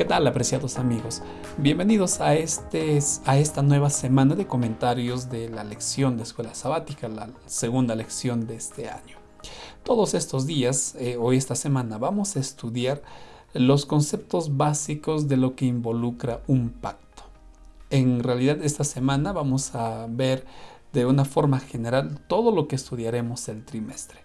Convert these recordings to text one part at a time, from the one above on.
¿Qué tal, apreciados amigos? Bienvenidos a esta nueva semana de comentarios de la lección de escuela sabática, la segunda lección de este año. Todos estos días, o esta semana, vamos a estudiar los conceptos básicos de lo que involucra un pacto. En realidad, esta semana vamos a ver de una forma general todo lo que estudiaremos el trimestre.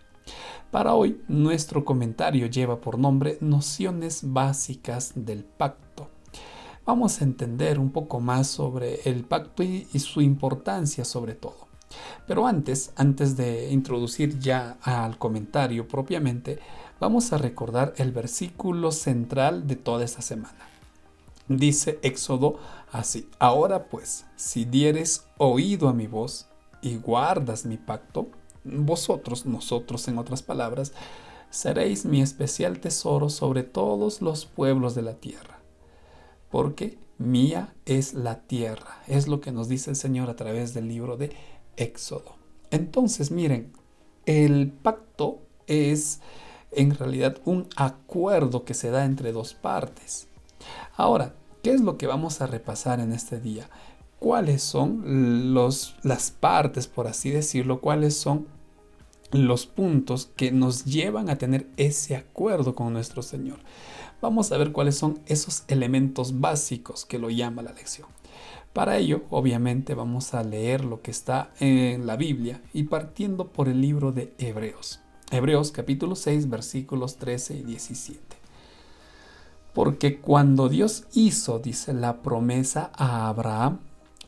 Para hoy, nuestro comentario lleva por nombre Nociones básicas del pacto. Vamos a entender un poco más sobre el pacto y su importancia sobre todo. Pero antes de introducir ya al comentario propiamente, vamos a recordar el versículo central de toda esta semana. Dice Éxodo así: ahora pues, si dieres oído a mi voz y guardas mi pacto, vosotros, nosotros en otras palabras, seréis mi especial tesoro sobre todos los pueblos de la tierra, porque mía es la tierra. Es lo que nos dice el Señor a través del libro de Éxodo. Entonces, miren, el pacto es en realidad un acuerdo que se da entre dos partes. Ahora, ¿qué es lo que vamos a repasar en este día? ¿Cuáles son las partes, por así decirlo? ¿Cuáles son los puntos que nos llevan a tener ese acuerdo con nuestro Señor? Vamos a ver cuáles son esos elementos básicos que lo llama la lección. Para ello, obviamente, vamos a leer lo que está en la Biblia y partiendo por el libro de Hebreos. Hebreos capítulo 6, versículos 13 y 17. Porque cuando Dios hizo, dice, la promesa a Abraham,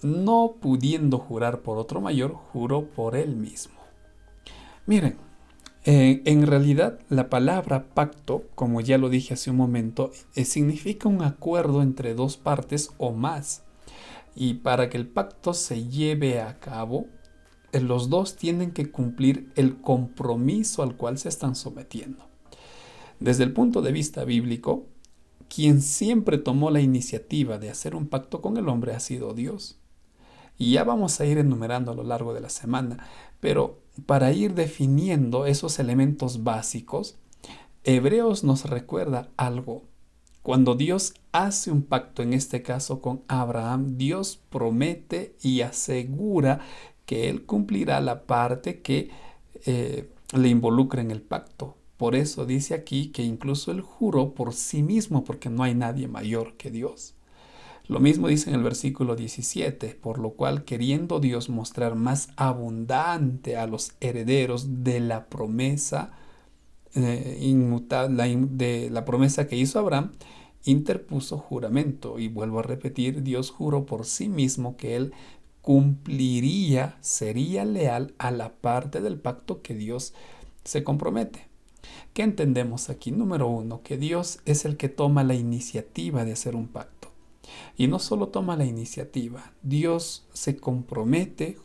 no pudiendo jurar por otro mayor, juró por él mismo. Miren, en realidad la palabra pacto, como ya lo dije hace un momento, significa un acuerdo entre dos partes o más. Y para que el pacto se lleve a cabo, los dos tienen que cumplir el compromiso al cual se están sometiendo. Desde el punto de vista bíblico, quien siempre tomó la iniciativa de hacer un pacto con el hombre ha sido Dios. Y ya vamos a ir enumerando a lo largo de la semana, pero para ir definiendo esos elementos básicos, Hebreos nos recuerda algo. Cuando Dios hace un pacto, en este caso con Abraham, Dios promete y asegura que Él cumplirá la parte que le involucra en el pacto. Por eso dice aquí que incluso Él juró por sí mismo, porque no hay nadie mayor que Dios. Lo mismo dice en el versículo 17, por lo cual, queriendo Dios mostrar más abundante a los herederos de la promesa inmutable, de la promesa que hizo Abraham, interpuso juramento. Y vuelvo a repetir, Dios juró por sí mismo que Él cumpliría, sería leal a la parte del pacto que Dios se compromete. ¿Qué entendemos aquí? Número uno, que Dios es el que toma la iniciativa de hacer un pacto. Y no solo toma la iniciativa, Dios se compromete,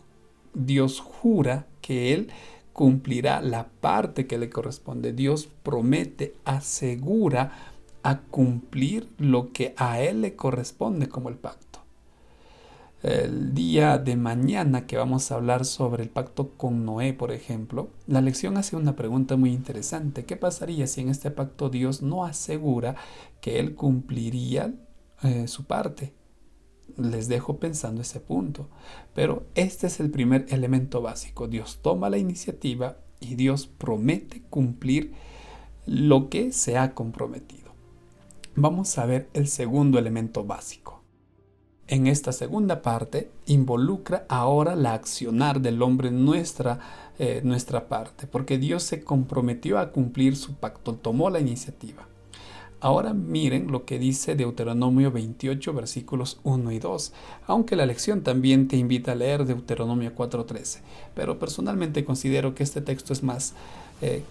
Dios jura que Él cumplirá la parte que le corresponde. Dios promete, asegura a cumplir lo que a Él le corresponde como el pacto. El día de mañana que vamos a hablar sobre el pacto con Noé, por ejemplo, la lección hace una pregunta muy interesante. ¿Qué pasaría si en este pacto Dios no asegura que Él cumpliría su parte? Les dejo pensando ese punto. Pero este es el primer elemento básico. Dios toma la iniciativa y Dios promete cumplir lo que se ha comprometido. Vamos a ver el segundo elemento básico. En esta segunda parte involucra ahora la accionar del hombre en nuestra parte, porque Dios se comprometió a cumplir su pacto, tomó la iniciativa. Ahora miren lo que dice Deuteronomio 28, versículos 1 y 2, aunque la lección también te invita a leer Deuteronomio 4:13, pero personalmente considero que este texto es más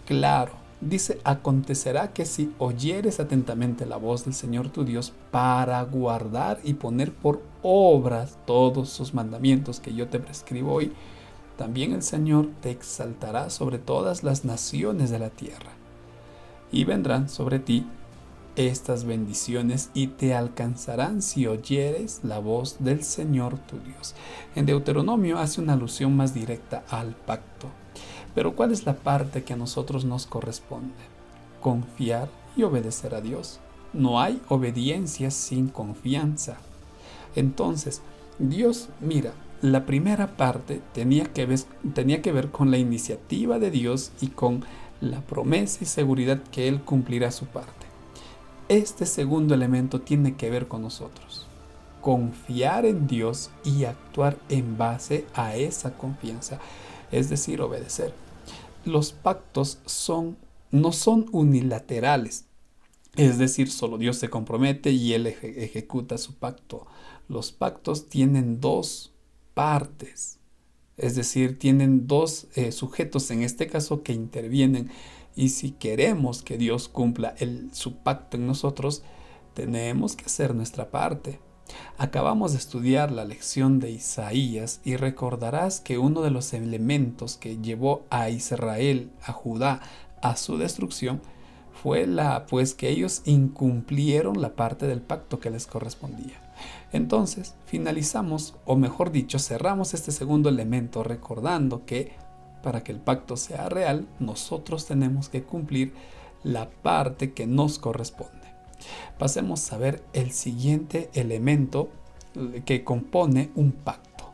claro. Dice: acontecerá que si oyeres atentamente la voz del Señor tu Dios para guardar y poner por obra todos sus mandamientos que yo te prescribo hoy, también el Señor te exaltará sobre todas las naciones de la tierra, y vendrán sobre ti estas bendiciones y te alcanzarán si oyeres la voz del Señor tu Dios. En Deuteronomio hace una alusión más directa al pacto. Pero ¿cuál es la parte que a nosotros nos corresponde? Confiar y obedecer a Dios. No hay obediencia sin confianza. Entonces, Dios, mira, la primera parte tenía que ver con la iniciativa de Dios y con la promesa y seguridad que Él cumplirá su parte. Este segundo elemento tiene que ver con nosotros. Confiar en Dios y actuar en base a esa confianza, es decir, obedecer. Los pactos no son unilaterales, es decir, solo Dios se compromete y Él ejecuta su pacto. Los pactos tienen dos partes, es decir, tienen dos sujetos en este caso que intervienen. Y si queremos que Dios cumpla su pacto en nosotros, tenemos que hacer nuestra parte. Acabamos de estudiar la lección de Isaías y recordarás que uno de los elementos que llevó a Israel, a Judá, a su destrucción fue pues que ellos incumplieron la parte del pacto que les correspondía. Entonces, finalizamos, o mejor dicho, cerramos este segundo elemento recordando que para que el pacto sea real, nosotros tenemos que cumplir la parte que nos corresponde. Pasemos a ver el siguiente elemento que compone un pacto.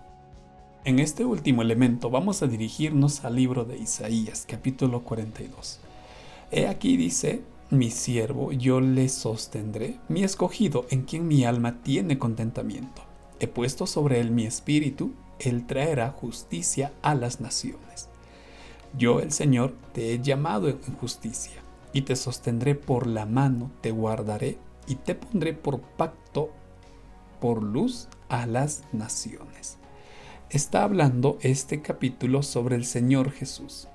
En este último elemento vamos a dirigirnos al libro de Isaías, capítulo 42. He aquí dice: mi siervo, yo le sostendré, mi escogido, en quien mi alma tiene contentamiento. He puesto sobre él mi espíritu, él traerá justicia a las naciones. Yo, el Señor, te he llamado en justicia, y te sostendré por la mano, te guardaré, y te pondré por pacto, por luz a las naciones. Está hablando este capítulo sobre el Señor Jesús.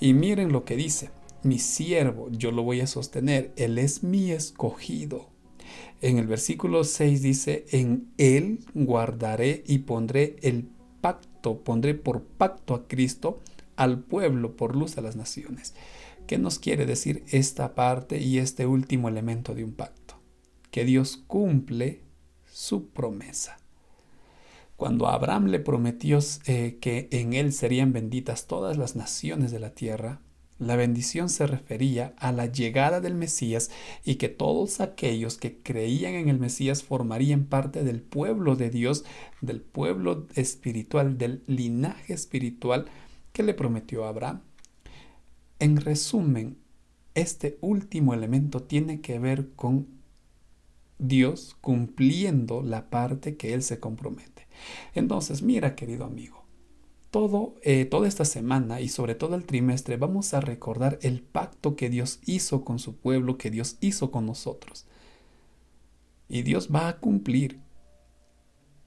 Y miren lo que dice: mi siervo, yo lo voy a sostener, él es mi escogido. En el versículo 6 dice: en él guardaré y pondré por pacto a Cristo, al pueblo por luz a las naciones. ¿Qué nos quiere decir esta parte y este último elemento de un pacto? Que Dios cumple su promesa. Cuando Abraham le prometió que en él serían benditas todas las naciones de la tierra, la bendición se refería a la llegada del Mesías y que todos aquellos que creían en el Mesías formarían parte del pueblo de Dios, del pueblo espiritual, del linaje espiritual que le prometió a Abraham. En resumen, este último elemento tiene que ver con Dios cumpliendo la parte que Él se compromete. Entonces, mira, querido amigo, toda esta semana y sobre todo el trimestre vamos a recordar el pacto que Dios hizo con su pueblo, que Dios hizo con nosotros. Y Dios va a cumplir.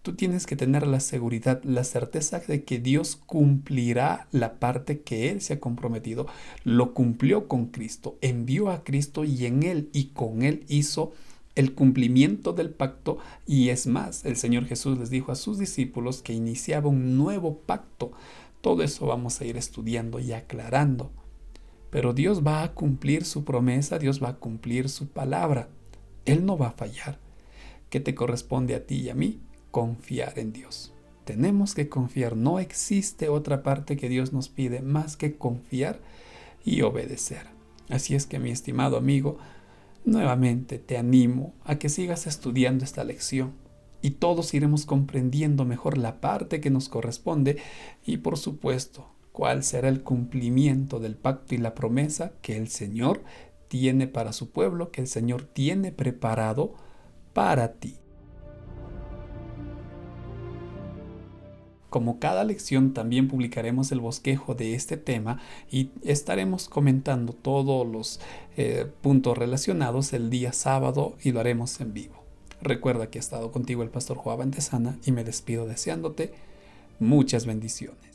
Tú tienes que tener la seguridad, la certeza de que Dios cumplirá la parte que Él se ha comprometido. Lo cumplió con Cristo, envió a Cristo y en Él y con Él hizo el cumplimiento del pacto. Y es más, el Señor Jesús les dijo a sus discípulos que iniciaba un nuevo pacto. Todo eso vamos a ir estudiando y aclarando. Pero Dios va a cumplir su promesa, Dios va a cumplir su palabra. Él no va a fallar. ¿Qué te corresponde a ti y a mí? Confiar en Dios. Tenemos que confiar. No existe otra parte que Dios nos pide más que confiar y obedecer. Así es que, mi estimado amigo, nuevamente te animo a que sigas estudiando esta lección y todos iremos comprendiendo mejor la parte que nos corresponde y, por supuesto, cuál será el cumplimiento del pacto y la promesa que el Señor tiene para su pueblo, que el Señor tiene preparado para ti. Como cada lección, también publicaremos el bosquejo de este tema y estaremos comentando todos los puntos relacionados el día sábado y lo haremos en vivo. Recuerda que ha estado contigo el pastor Joab Antesana y me despido deseándote muchas bendiciones.